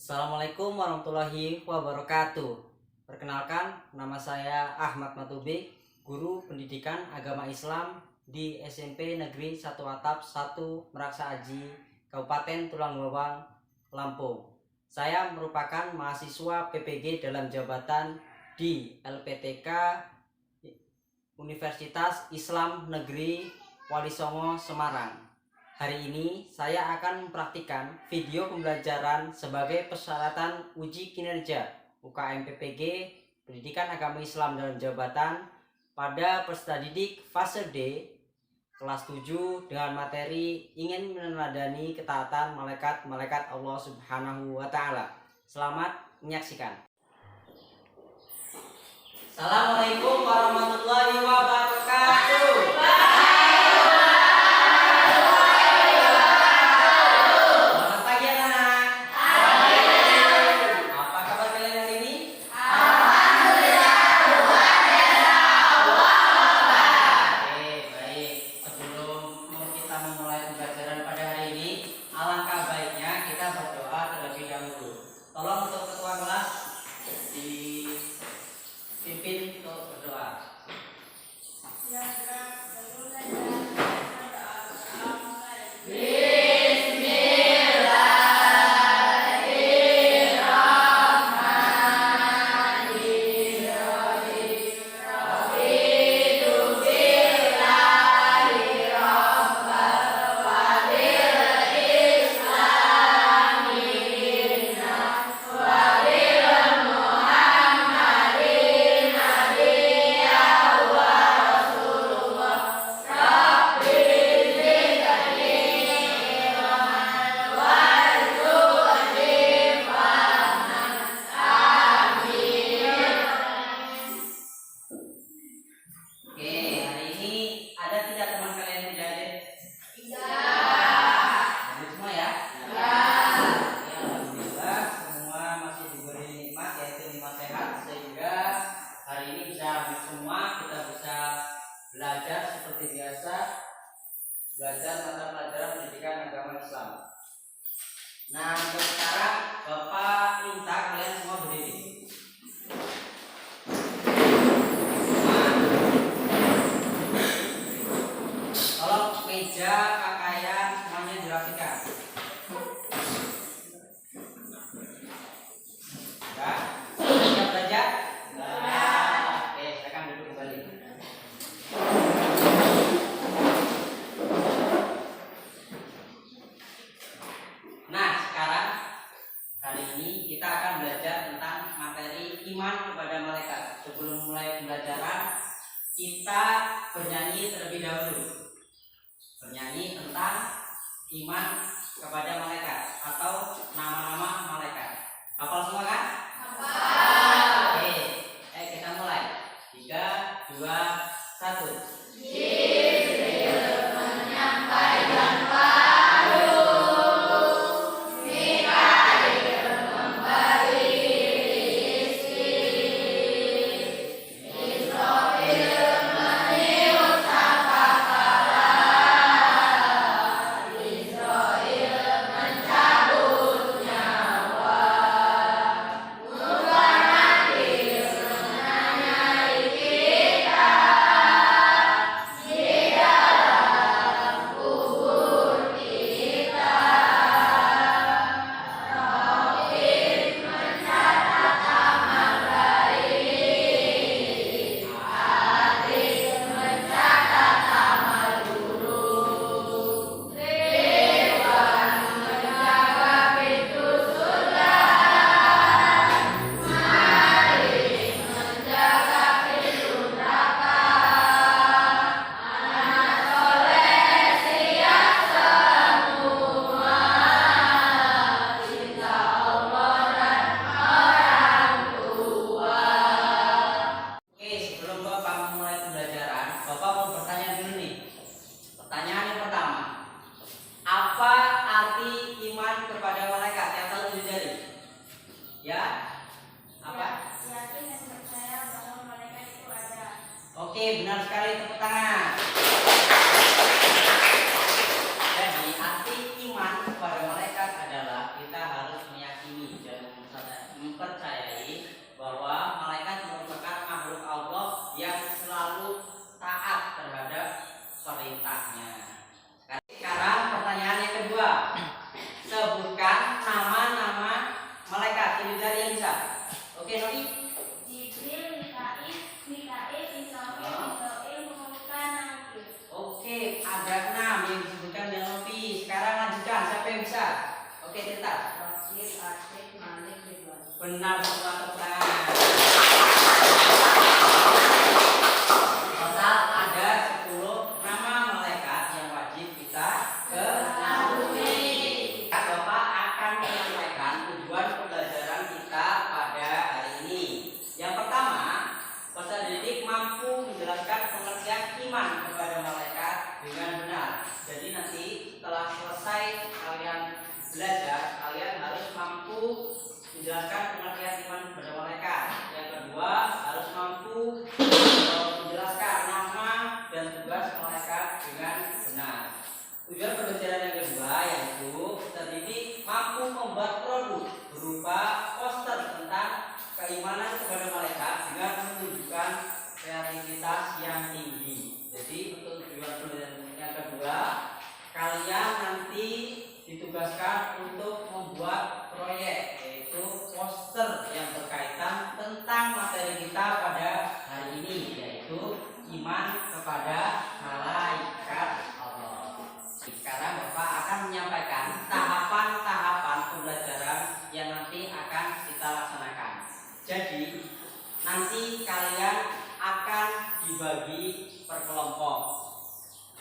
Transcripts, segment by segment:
Assalamualaikum warahmatullahi wabarakatuh. Perkenalkan, nama saya Ahmad Matubik, guru pendidikan agama Islam di SMP Negeri 1 Atap 1 Meraksa Aji, Kabupaten Tulang Bawang, Lampung. Saya merupakan mahasiswa PPG dalam jabatan di LPTK Universitas Islam Negeri Wali Songo, Semarang. Hari ini saya akan mempraktikkan video pembelajaran sebagai persyaratan uji kinerja UKM PPG Pendidikan Agama Islam dalam Jabatan pada peserta didik fase D kelas 7 dengan materi ingin meneladani ketaatan malaikat-malaikat Allah Subhanahu wa Ta'ala. Selamat menyaksikan. Assalamualaikum warahmatullahi wabarakatuh. Tolong untuk ketua kelas dipimpin untuk berdoa. Belajar seperti biasa, belajar mata pelajaran pendidikan agama Islam. Nah, untuk sekarang Bapak minta kalian semua berdiri. Tolong meja, pakaian semuanya dirapikan. Ya, siap belajar? Oke, silakan duduk kembali. Nah, sekarang kali ini kita akan belajar tentang materi iman kepada malaikat. Sebelum mulai pembelajaran, kita bernyanyi terlebih dahulu. Bernyanyi tentang iman kepada malaikat atau nama-nama malaikat. Hafal semua kan? Hafal. Oke, kita mulai. 3, 2, 1. Oke, benar sekali, tepuk tangan. Jadi arti iman kepada malaikat adalah kita harus meyakini dan Tirta. Oke, Tirta. Rakib, Atik, Malik, Ridwan. Benar semua, tepuk tangan. Total ada 10 nama malaikat yang wajib kita ketahui. Bapak akan menyampaikan tujuan pembelajaran kita pada hari ini. Yang pertama, peserta didik mampu menjelaskan pengertian iman kepada malaikat dengan benar. Jadi nanti setelah selesai kalian belajar, kalian harus mampu menjelaskan pengertian iman kepada malaikat. Yang kedua, harus mampu menjelaskan nama dan tugas malaikat dengan benar. Tujuan pembelajaran yang kedua yaitu terdidik mampu membuat produk berupa poster tentang keimanan kepada malaikat dengan menunjukkan kreativitas yang tinggi. Jadi untuk tujuan pembelajaran yang kedua, kalian nanti ditugaskan untuk membuat proyek, yaitu poster yang berkaitan tentang materi kita pada hari ini, yaitu iman kepada malaikat Allah. Sekarang Bapak akan menyampaikan tahapan-tahapan pembelajaran yang nanti akan kita laksanakan. Jadi nanti kalian akan dibagi per kelompok.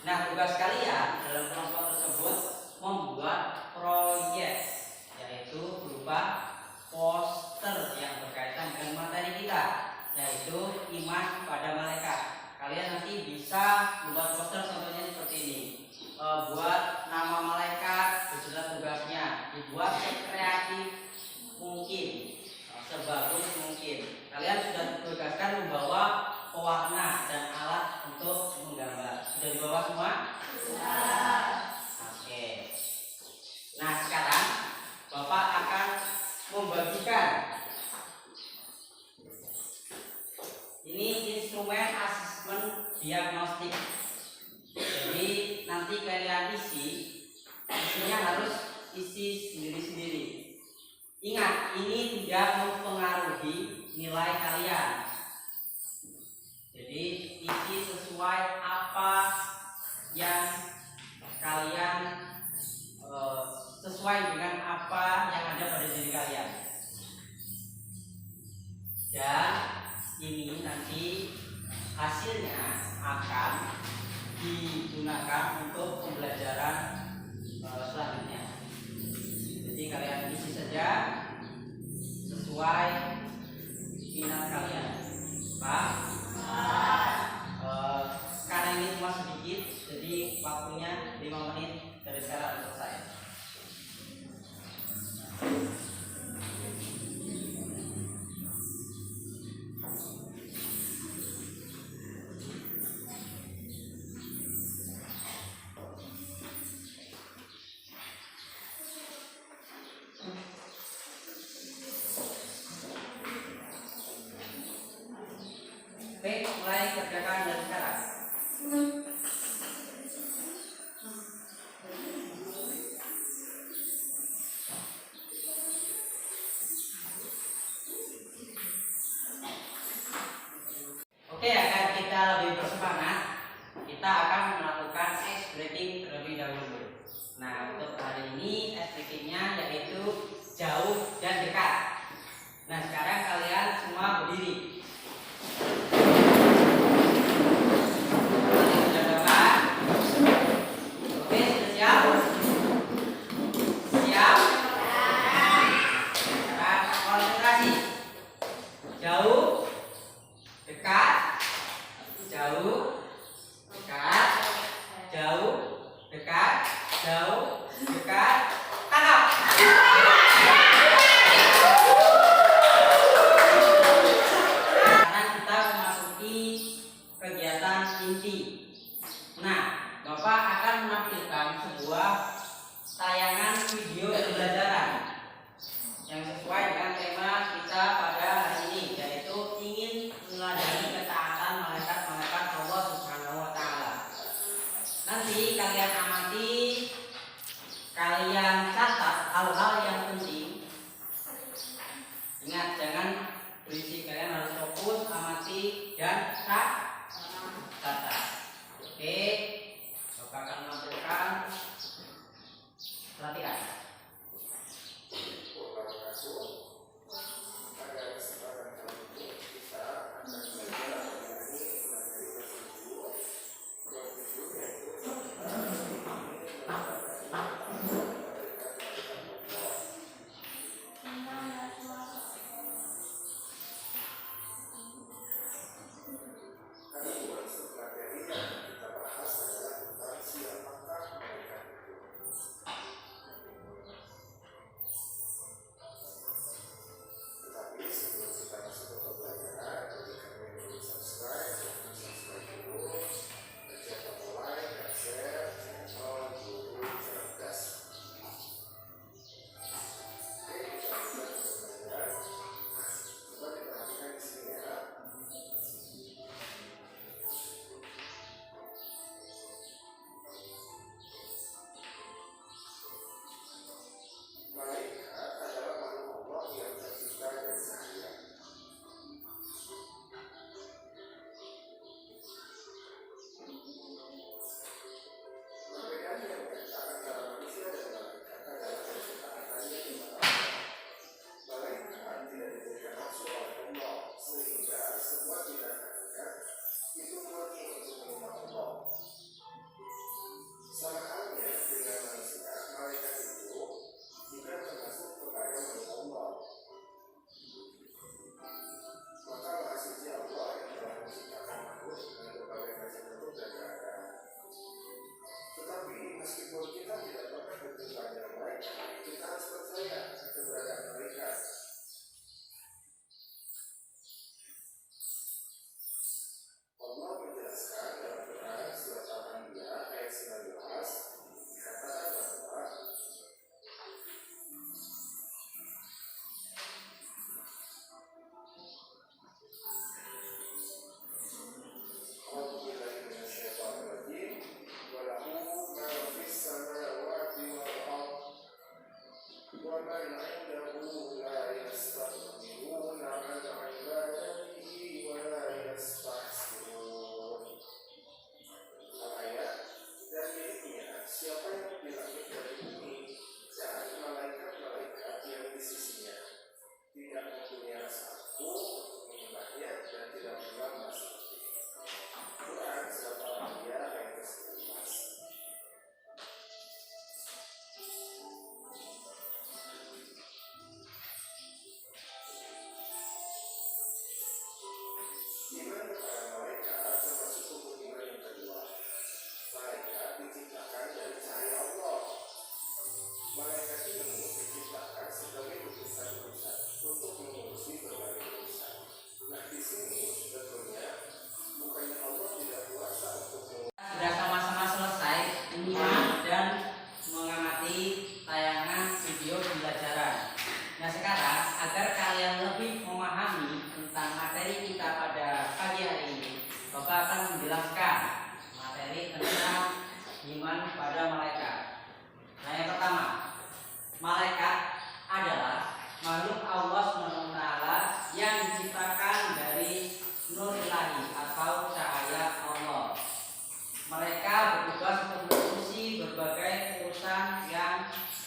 Nah, tugas kalian dalam kelompok tersebut membuat proyek, yaitu berupa poster yang berkaitan dengan materi kita, yaitu iman pada malaikat. Kalian nanti bisa membuat poster contohnya seperti ini. Buat nama malaikat beserta tugasnya, dibuat sekreatif mungkin, sebagus mungkin. Kalian sudah ditugaskan membawa pewarna dan alat untuk menggambar. Sudah dibawa semua? Sudah. Oke. Nah, sekarang Bapak akan membagikan ini instrumen asesmen diagnostik. Jadi nanti kalian isinya harus isi sendiri-sendiri. Ingat, ini tidak mempengaruhi nilai kalian. Jadi isi sesuai apa yang kalian sesuai dengan apa yang ada pada diri kalian. Dan ini nanti hasilnya akan digunakan untuk pembelajaran selanjutnya. Jadi kalian isi saja sesuai minat kalian. Pak? Karena ini cuma sedikit, jadi waktunya 5 menit dari sekarang selesai. Baik, mulai kerjakan dari sekarang. Oke, agar kita lebih bersemangat, kita akan melakukan ice breaking terlebih dahulu. Nah, untuk hari ini ice breakingnya yaitu jauh dan dekat. Nah, sekarang kalian semua berdiri. Jauh, dekat, jauh, dekat, jauh, dekat, jauh, dekat, tangkap. Sekarang kita memasuki kegiatan inti. Nah, Bapak akan menampilkan sebuah tayangan video pembelajaran yang sesuai dengan tema kita pada hari ini, yaitu ingin meneladani ketaatan malaikat-malaikat Allah Subhanahu wa Ta'ala. Nanti kalian amati, kalian catat hal-hal yang penting. Ingat, jangan berisik, kalian harus fokus, amati dan catat. Oke, Bapak akan menampilkan latihan.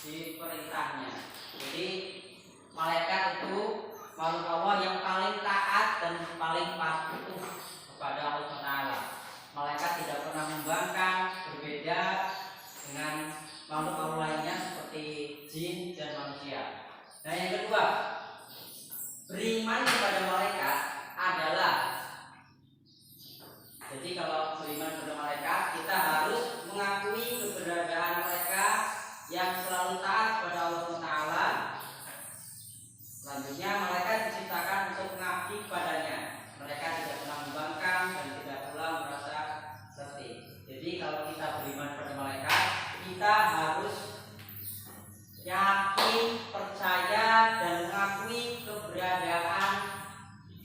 di perintahnya. Jadi malaikat itu makhluk Allah yang paling taat dan paling patuh kepada Allah Taala. Malaikat tidak pernah membangkang, berbeda dengan makhluk Allah lainnya seperti jin dan manusia. Nah, yang kedua, beriman kepada malaikat adalah, jadi kalau beriman kepada malaikat, kita harus mengakui keberadaan mereka yang selalu taat kepada Allah Taala. Selanjutnya, malaikat diciptakan untuk mengabdi kepadanya. Mereka tidak pernah membangkang dan tidak pula merasa letih. Jadi kalau kita beriman kepada malaikat, kita harus yakin, percaya, dan mengakui keberadaan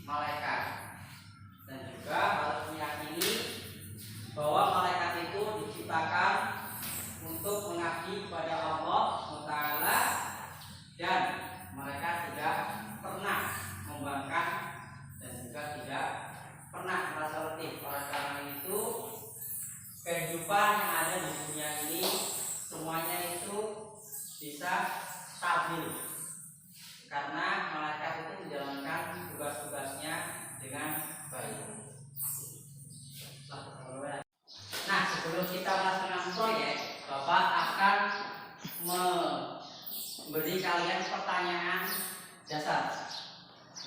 malaikat. Dan juga harus meyakini bahwa malaikat itu diciptakan untuk mengabdi kepada Allah Taala dan mereka tidak pernah membangkang dan juga tidak pernah merasa letih. Oleh karena itu, kehidupan yang ada di dunia ini semuanya itu bisa stabil karena malaikat itu menjalankan tugas-tugasnya dengan baik. Nah, sebelum kita melaksanakan proyek, Bapak akan memberi kalian pertanyaan dasar.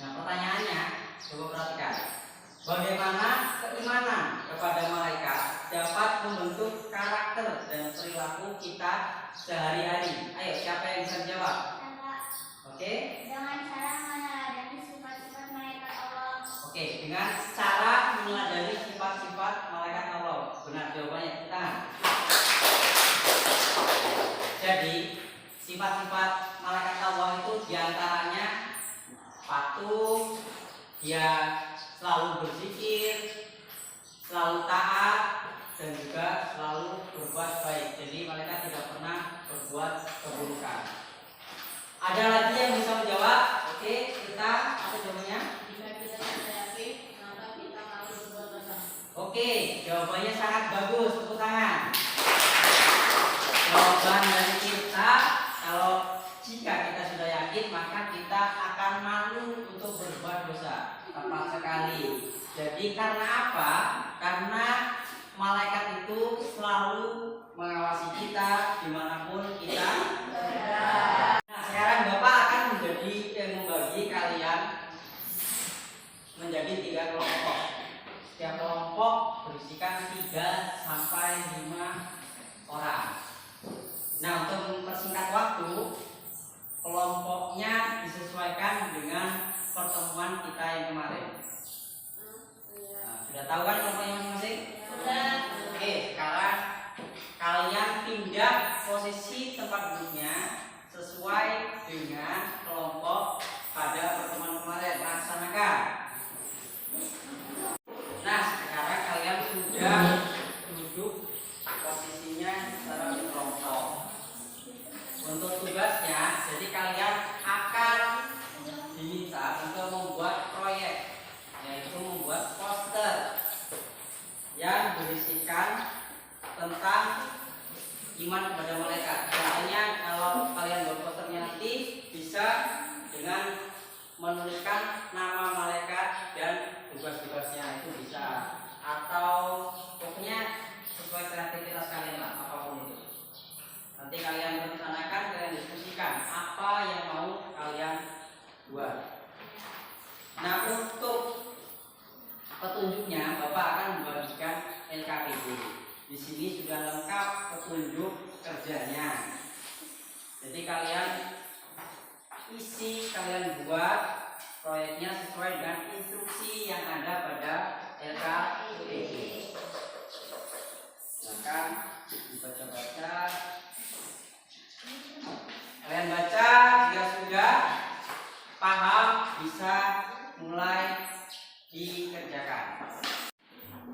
Nah, pertanyaannya, coba perhatikan. Bagaimana keimanan kepada malaikat dapat membentuk karakter dan perilaku kita sehari-hari? Ayo, siapa yang bisa menjawab? Oke. Dengan cara meneladani sifat-sifat malaikat Allah. Oke, dengan cara meneladani sifat-sifat malaikat Allah. Benar jawabannya, tepuk tangan. Jadi, sifat-sifat malaikat Allah itu diantaranya patuh, dia selalu berzikir, selalu taat, dan juga selalu berbuat baik. Jadi malaikat tidak pernah berbuat keburukan. Ada lagi yang bisa menjawab? Oke, kita apa jawabannya? Jika kita tidak yakin, maka kita harus berbuat dosa. Oke, jawabannya sangat bagus. Tepuk tangan. Jawaban dari kita, kalau jika kita sudah yakin, maka kita akan malu untuk berbuat dosa. Tepat sekali. Jadi karena apa? Karena malaikat itu selalu mengawasi kita dimanapun kita berada. Nah, sekarang Bapak akan membagi kalian menjadi 3 kelompok. Setiap kelompok berisikan 3 sampai 5 orang. Nah, untuk mempersingkat waktu, kelompoknya disesuaikan dengan pertemuan kita yang kemarin. Nah, sudah tahu kan kelompoknya masing-masing? Sudah. Oke, sekarang kalian pindah posisi tempat duduknya sesuai dengan kelompok pada pertemuan kemarin. Laksanakan. Nah, sekarang kalian sudah duduk posisinya secara berkelompok. Untuk tugasnya, jadi kalian akan diminta untuk membuat proyek, yaitu membuat poster yang berisikan tentang iman kepada malaikat. Contohnya, kalau kalian buat posternya nanti bisa dengan menuliskan nama malaikat dan tugas-tugasnya, itu bisa, atau pokoknya sesuai kreativitas kalian lah, apapun itu. Nanti kalian rencanakan, kalian diskusikan apa yang mau kalian buat. Nah, untuk petunjuknya Bapak akan membagikan LKPD. Di sini sudah lengkap petunjuk kerjanya. Jadi kalian isi, kalian buat proyeknya sesuai dengan instruksi yang ada pada LKPD. Silakan dibaca-baca. Kalian baca, jika sudah paham bisa mulai dikerjakan.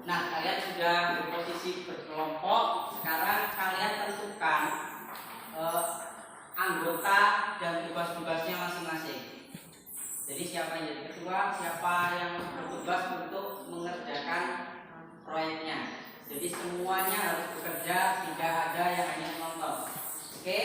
Nah, kalian sudah berposisi berkelompok. Sekarang kalian tentukan anggota dan tugas-tugasnya masing-masing. Jadi siapa yang jadi ketua, siapa yang bertugas untuk mengerjakan proyeknya. Jadi semuanya harus bekerja, tidak ada yang hanya menonton. Oke?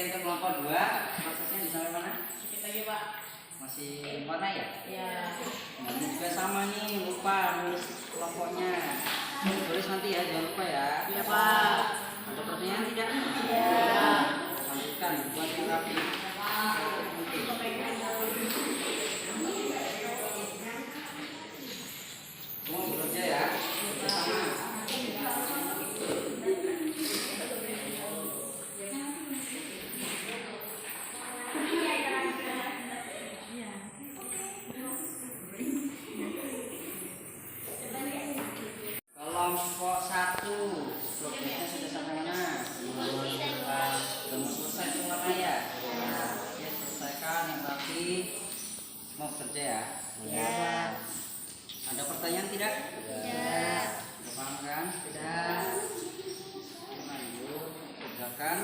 Oke, untuk kelompok 2 prosesnya bisa sampai mana? Kita lagi Pak. Masih warna ya? Ya. Ini juga sama nih, lupa nulis kelompoknya. Tulis nanti ya, jangan lupa ya. Iya Pak. Ada pertanyaan tidak? Ya. Lanjutkan, buat yang rapi. Semua bekerja ya, bersama. Kelompok 1 progresnya sudah sampai mana? Belum selesai semua ya? Oke, selesaikan yang rapi. Mau kerja ya? Ya. Ada pertanyaan tidak? Ya. Sudah paham kan? Tidak. Lanjut, kerjakan.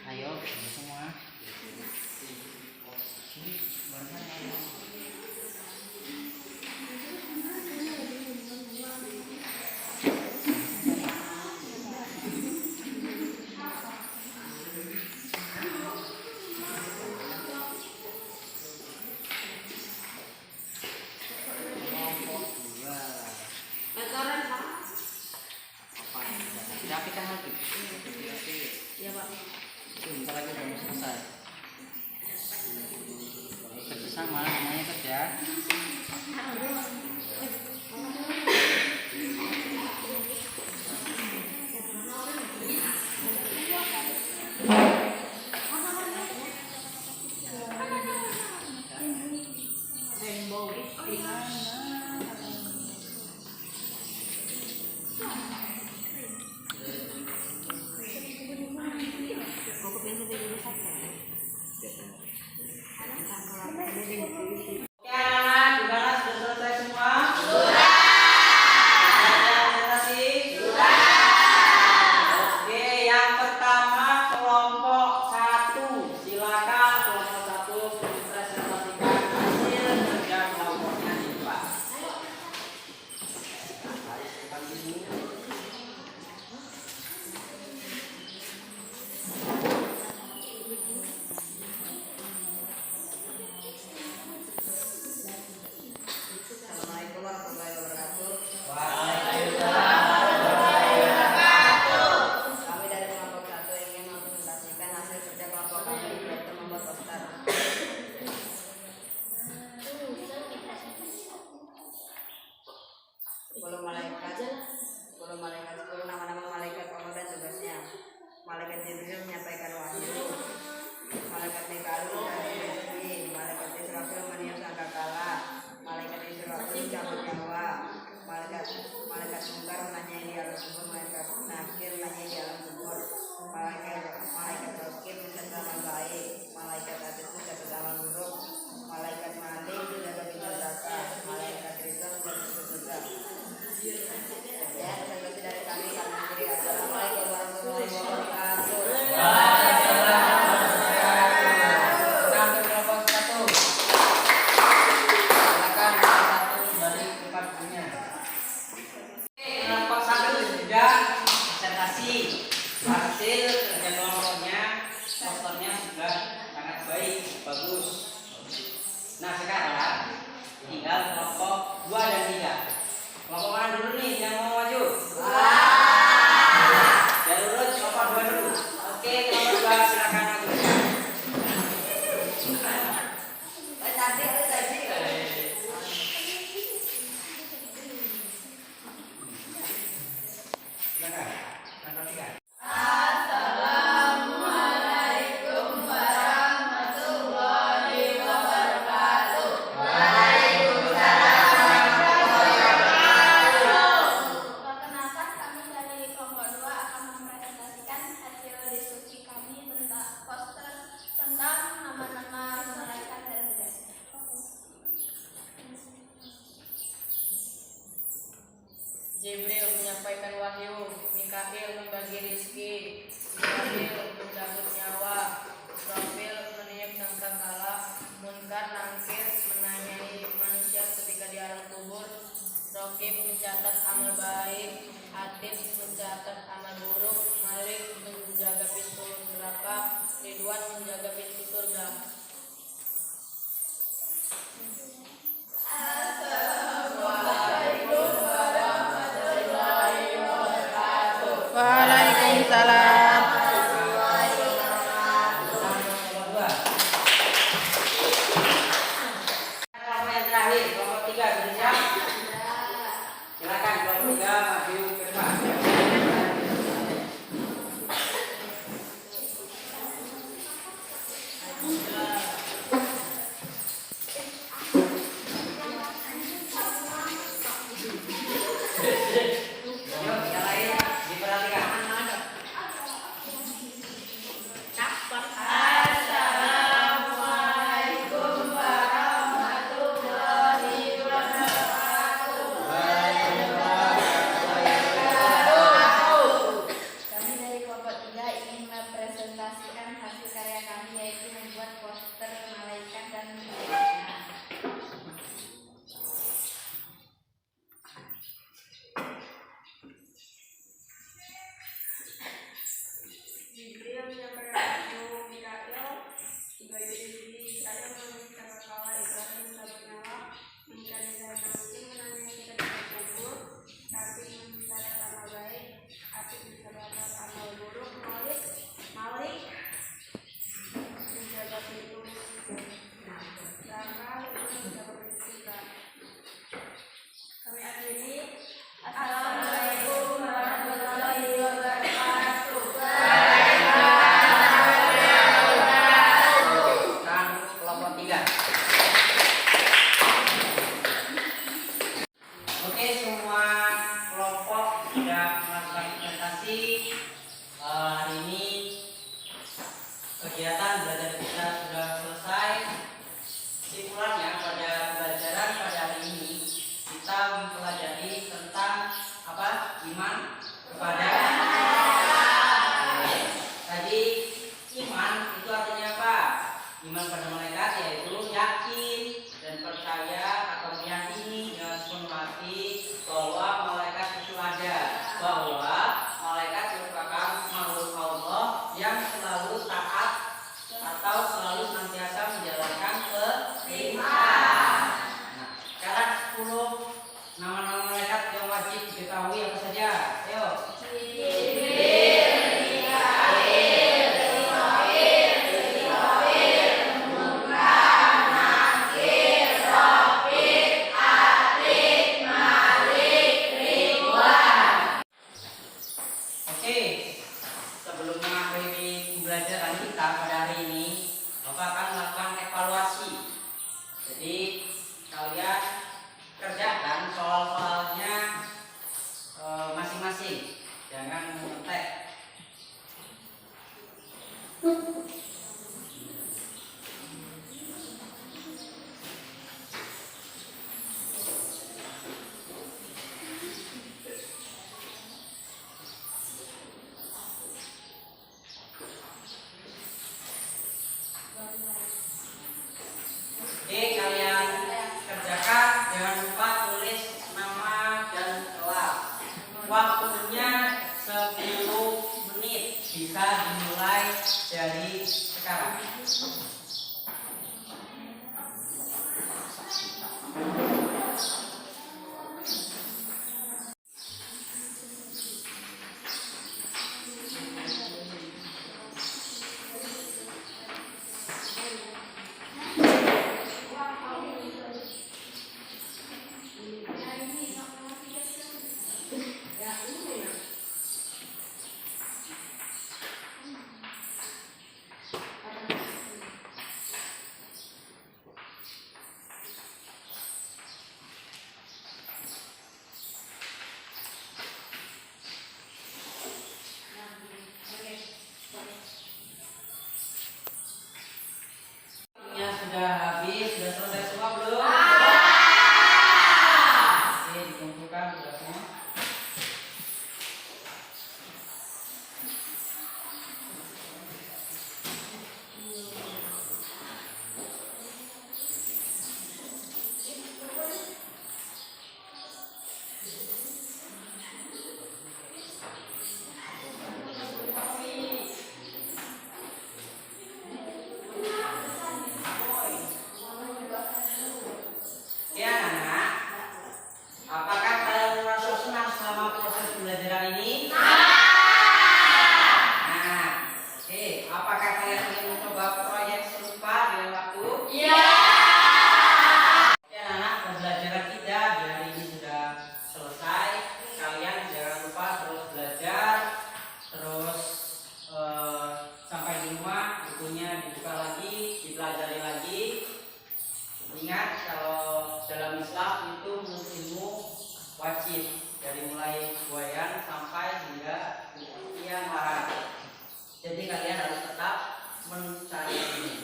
Ayo, semua. Kelompok 2. Meteran Pak. Apa? Dirapikan lagi. Iya Pak. Bentar lagi udah mau selesai. Kerja sama, namanya kerja. Rainbow. Oke anak-anak, gimana? Sudah selesai semua? Sudah. Presentasi? Sudah. Oke, yang pertama kelompok 1. Silakan kelompok 1 presentasikan hasil kerja kelompoknya di kelas. Harus depan sini. Assalamualaikum warahmatullahi wabarakatuh. Kami dari kelompok 1 ingin mempresentasikan hasil kerja kelompok kami yaitu membuat poster. Sepuluh nama-nama malaikat Allah dan tugasnya. Malaikat Jibril menyampaikan wahyu. Malaikat Mikael dari rezeki. Malaikat Israfil meniup sangkakala. Malaikat Israfil cabut nyawa. Malaikat Mungkar menanyai di alam kubur. Malaikat Nakir menanyai di alam kubur. Malaikat Rokib mencatat amal baik. Malaikat Atid mencatat amal buruk. Malaikat Malik menjaga pintu neraka. Malaikat Ridho menjaga pintu surga. Ya, presentasi dari kami akhiri. Assalamualaikum warahmatullahi wabarakatuh. Nah, untuk kelompok 1. Silakan kelompok 1 dari tempat punya. Kelompok 1 sudah presentasi hasil kerja kelompoknya, posternya sudah sangat baik, bagus. Nah, sekarang tinggal kelompok 2 dan 3. Kelompok mana dulu nih yang mau maju? Ya lurus, kelompok 2 dulu. Oke, kelompok 2 silakan maju. Silakan, presentasikan. Assalamualaikum warahmatullahi wabarakatuh. Jibril menyampaikan wahyu, Mikail membagi rizki, Israfil mencabut nyawa, Israfil meniup sangkakala, Munkar Nakir menanyai manusia ketika di alam kubur, Rokib mencatat amal baik, Atid mencatat amal buruk, Malik menjaga pintu neraka, Ridwan menjaga pintu surga. Waalaikumsalam. Kelompok yang terakhir, kelompok 3 sudah siap? Silakan kelompok 3 maju ke depan. Yuk, yang lain diperhatikan. Kami dari kelompok 3 ingin mempresentasikan hasil karya kami, yaitu membuat poster malaikat dan malaikatnya. Jibril menyampaikan wahyu, Mikail membagi rizki, Israfil meniup sangkakala, Israfil mencabut nyawa, Munkar menanyai kita di kubur, Rokib mencatat amal baik, Atid mencatat amal buruk, Malik menjaga pintu neraka, Ridwan menjaga pintu surga. Kami akhiri. Assalamualaikum warahmatullahi wabarakatuh. Sekarang kelompok 3. Oke, semua kelompok sudah melakukan presentasi. Hari ini kegiatan belajar kita sudah selesai. Kesimpulannya, pada pembelajaran pada hari ini kita mempelajari tentang apa? Iman kepada tadi. Iman itu artinya apa? Iman pada malaikat yaitu yakin dan percaya atau meyakini dengan sepenuh hati bahwa malaikat itu ada, bahwa malaikat merupakan makhluk Allah yang selalu taat atau selalu senantiasa menjalankan perintah. Nah, sekarang 10 nama-nama malaikat yang wajib diketahui apa saja? Ayo. Oke, sebelum mengakhiri pembelajaran kita pada hari ini, Bapak akan melakukan evaluasi. Jadi kalian kerjakan soal-soalnya masing-masing, jangan mengetek. Oke, kalian kerjakan, jangan lupa tulis nama dan kelas. Waktunya 10 menit, bisa dimulai dari sekarang. Sudah habis, sudah selesai semua belum? Oke, dikumpulkan sudah semua. Ingat kalau dalam Islam itu menuntut ilmu wajib dari mulai buayan sampai hingga yang larang. Jadi kalian harus tetap mencari ilmu.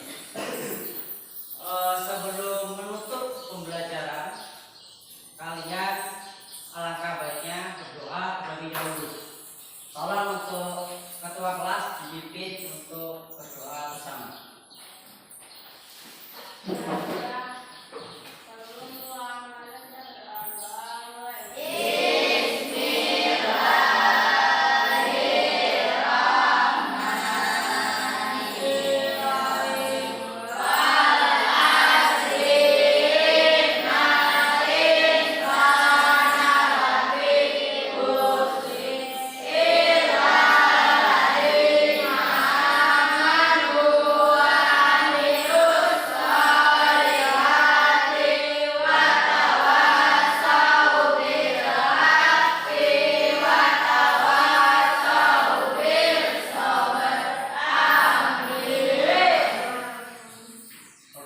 Sebelum menutup pembelajaran, kalian alangkah baiknya berdoa terlebih dahulu. Tolong untuk ketua kelas dipimpin untuk berdoa bersama.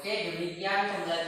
Oke, demikian pembelajaran